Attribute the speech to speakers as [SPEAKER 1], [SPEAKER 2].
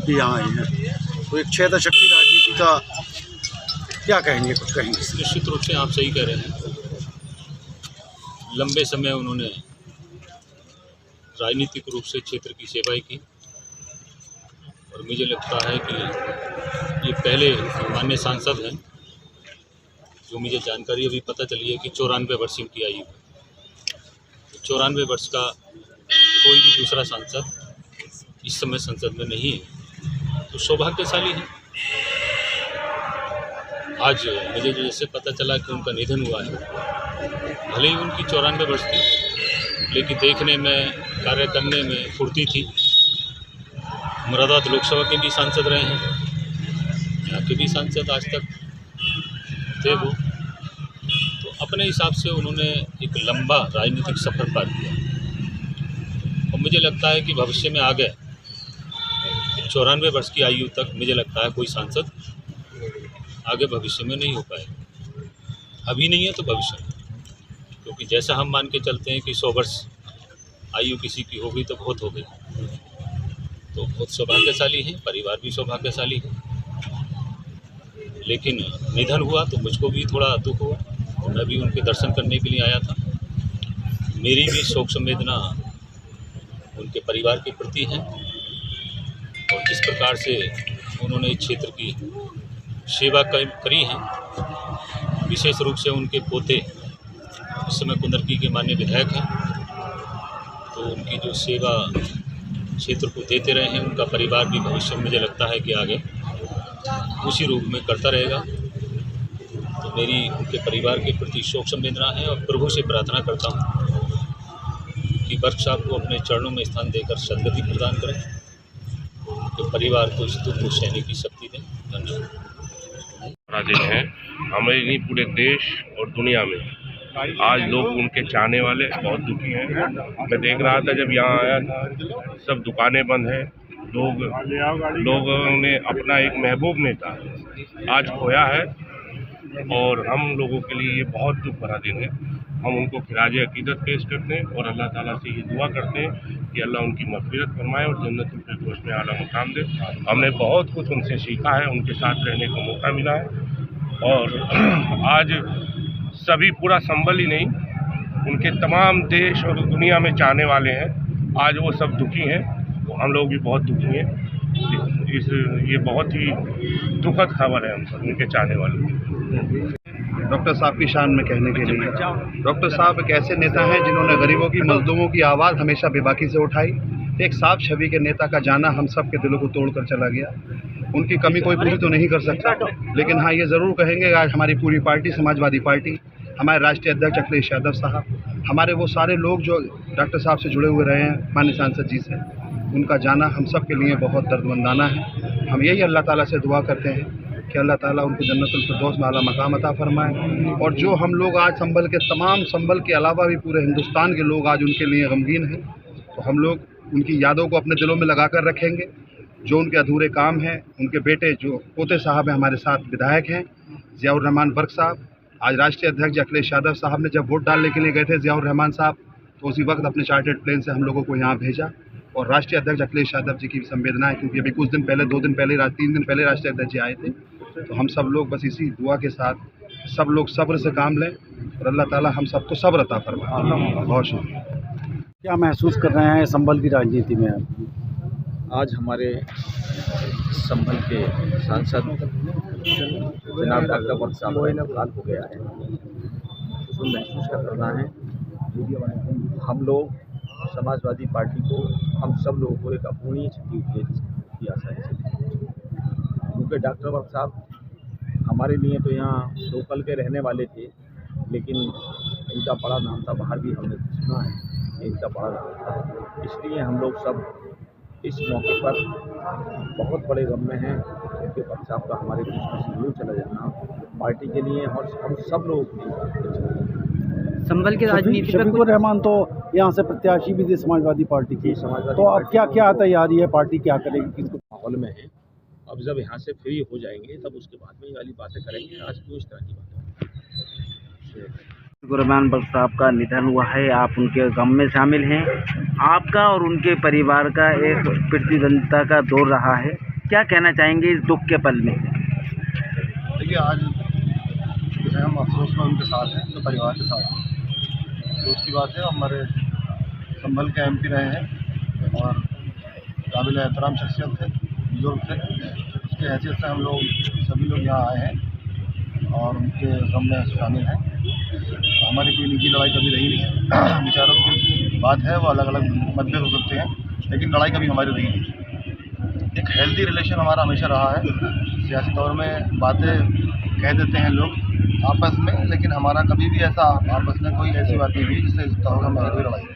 [SPEAKER 1] भी यहाँ आई हैं, तो एक क्षेत्र शक्ति राजनीति का क्या कहेंगे, कुछ कहेंगे?
[SPEAKER 2] निश्चित रूप से आप सही कह रहे हैं। लंबे समय उन्होंने राजनीतिक रूप से क्षेत्र की सेवाएं की और मुझे लगता है कि ये पहले माननीय सांसद हैं, जो मुझे जानकारी अभी पता चली है कि 94 वर्ष इनकी आयु है। 94 वर्ष का कोई भी दूसरा सांसद इस समय संसद में नहीं है, तो सौभाग्यशाली है। आज मुझे जैसे पता चला कि उनका निधन हुआ है, भले ही उनकी 94 वर्ष थी, लेकिन देखने में, कार्य करने में फुर्ती थी। मुरादाबाद लोकसभा के भी सांसद रहे हैं, यहाँ के भी सांसद आज तक थे वो, तो अपने हिसाब से उन्होंने एक लंबा राजनीतिक सफर पार किया और मुझे लगता है कि भविष्य में आगे 94 वर्ष की आयु तक मुझे लगता है कोई सांसद आगे भविष्य में नहीं हो पाएगा। अभी नहीं है तो भविष्य में, क्योंकि जैसा हम मान के चलते हैं कि 100 वर्ष आयु किसी की हो गई तो बहुत हो गई, तो बहुत सौभाग्यशाली है, परिवार भी सौभाग्यशाली है। लेकिन निधन हुआ तो मुझको भी थोड़ा दुख हुआ, तो मैं भी उनके दर्शन करने के लिए आया था। मेरी भी शोक संवेदना उनके परिवार के प्रति है और जिस प्रकार से उन्होंने इस क्षेत्र की सेवा करी है, विशेष रूप से उनके पोते इस समय कुंदरकी के माननीय विधायक हैं, तो उनकी जो सेवा क्षेत्र को देते रहे हैं, उनका परिवार भी भविष्य में मुझे लगता है कि आगे उसी रूप में करता रहेगा। तो मेरी उनके परिवार के प्रति शोक संवेदना है और प्रभु से प्रार्थना करता हूँ कि वर्क साहब को अपने चरणों में स्थान देकर सद्गति प्रदान करें, तो परिवार को इस दुख को सहने की शक्ति दें। धन्यवाद।
[SPEAKER 3] दिन है हमें नहीं, पूरे देश और दुनिया में आज लोग उनके चाहने वाले बहुत दुखी हैं। मैं देख रहा था जब यहाँ आया था, सब दुकानें बंद हैं, लोगों ने अपना एक महबूब नेता आज खोया है और हम लोगों के लिए ये बहुत दुख भरा दिन है। हम उनको खिराज अकीदत पेश करते हैं और अल्लाह ताला से ये दुआ करते हैं कि अल्लाह उनकी मग़फ़िरत फरमाए और जन्नतुल फिरदौस में आला मुकाम दे। हमने बहुत कुछ उनसे सीखा है, उनके साथ रहने का मौका मिला है और आज सभी, पूरा संबल ही नहीं, उनके तमाम देश और दुनिया में चाहने वाले हैं, आज वो सब दुखी हैं, हम लोग भी बहुत दुखी हैं। ये बहुत ही दुखद खबर है हम सब उनके चाहने वालों।
[SPEAKER 1] डॉक्टर साहब की शान में कहने के लिए, डॉक्टर साहब एक ऐसे नेता हैं जिन्होंने गरीबों की, मजलूमों की आवाज़ हमेशा बेबाकी से उठाई। एक साफ छवि के नेता का जाना हम सब के दिलों को तोड़ कर चला गया। उनकी कमी कोई पूरी तो नहीं कर सकता, लेकिन हाँ ये ज़रूर कहेंगे आज हमारी पूरी पार्टी, समाजवादी पार्टी, हमारे राष्ट्रीय अध्यक्ष अखिलेश यादव साहब, हमारे वो सारे लोग जो डॉक्टर साहब से जुड़े हुए रहे हैं, माननीय सांसद जी से, उनका जाना हम सब के लिए बहुत दर्दमंदाना है। हम यही अल्लाह ताला से दुआ करते हैं कि अल्लाह ताला उनको जन्नतुल फिरदौस में आला मकाम अता फरमाए। और जो हम लोग आज संभल के, तमाम संभल के अलावा भी पूरे हिंदुस्तान के लोग आज उनके लिए गमगीन हैं, तो हम लोग उनकी यादों को अपने दिलों में लगा कर रखेंगे। जो उनके अधूरे काम हैं, उनके बेटे जो पोते साहब हैं, हमारे साथ विधायक हैं, ज़ियाउर रहमान वर्क साहब, आज राष्ट्रीय अध्यक्ष अखिलेश यादव साहब ने जब वोट डालने के लिए गए थे ज़ियाउर रहमान साहब, तो उसी वक्त अपने चार्टर्ड प्लेन से हम लोगों को यहाँ भेजा। और राष्ट्रीय अध्यक्ष अखिलेश यादव जी की संवेदना है, क्योंकि अभी कुछ दिन पहले, 2 दिन पहले, 3 दिन पहले राष्ट्रीय अध्यक्ष जी आए थे। तो हम सब लोग बस इसी दुआ के साथ सब लोग सब्र से काम लें और अल्लाह ताला हम सबको सब्र अता फरमाए। बहुत शुक्रिया। क्या महसूस कर रहे हैं संभल की राजनीति में?
[SPEAKER 4] आज हमारे संभल के सांसद जनाब डॉक्टर वर्क साहब का इंतकाल हो गया है, उसको महसूस करना है। हम लोग समाजवादी पार्टी को, हम सब लोगों को एक अपूर्णीय क्षति हुई है आसानी से, क्योंकि डॉक्टर वर्क साहब हमारे लिए तो यहाँ लोकल के रहने वाले थे, लेकिन इनका बड़ा नाम था, बाहर भी हमने सुना है इनका बड़ा नाम था। इसलिए हम लोग सब इस मौके पर बहुत बड़े गम में हैं। उनके वर्क साहब का हमारे बीच में से यूँ चला जाना पार्टी के लिए और हम सब लोगों के लिए।
[SPEAKER 5] संभल की राजनीति
[SPEAKER 1] शफीकुर रहमान तो यहाँ से प्रत्याशी भी थे समाजवादी पार्टी की, तो अब क्या क्या तैयारी है, पार्टी क्या करेगी, किसको
[SPEAKER 4] माहौल में है? अब जब यहाँ से फ्री हो जाएंगे तब उसके बाद में ये वाली बातें करेंगे। आज क्यों इस तरह की बातें?
[SPEAKER 5] शफीकुर रहमान वर्क साहब का निधन हुआ है, आप उनके गम में शामिल हैं। आपका और उनके परिवार का एक प्रतिद्वंदिता का दौर रहा है, क्या कहना चाहेंगे इस दुख के पल में?
[SPEAKER 1] देखिए, आज जो है हम अफसोस में उनके साथ हैं, तो परिवार के साथ हैं। अफसोस की बात है, हमारे संभल के एमपी रहे हैं और काबिल एहतराम शख्सियत थे, बुजुर्ग थे। उसके हैसियत से हम लोग सभी लोग यहाँ आए हैं और उनके गम में शामिल हैं। हमारी कोई निजी लड़ाई कभी रही नहीं है। विचारों की बात है, वो अलग अलग मतभेद हो सकते हैं, लेकिन लड़ाई कभी हमारी रही नहीं। एक हेल्दी रिलेशन हमारा हमेशा रहा है। सियासी तौर में बातें कह देते हैं लोग आपस में, लेकिन हमारा कभी भी ऐसा आपस में कोई ऐसी बात नहीं हुई जिससे इस तौर में हमारी कोई लड़ाई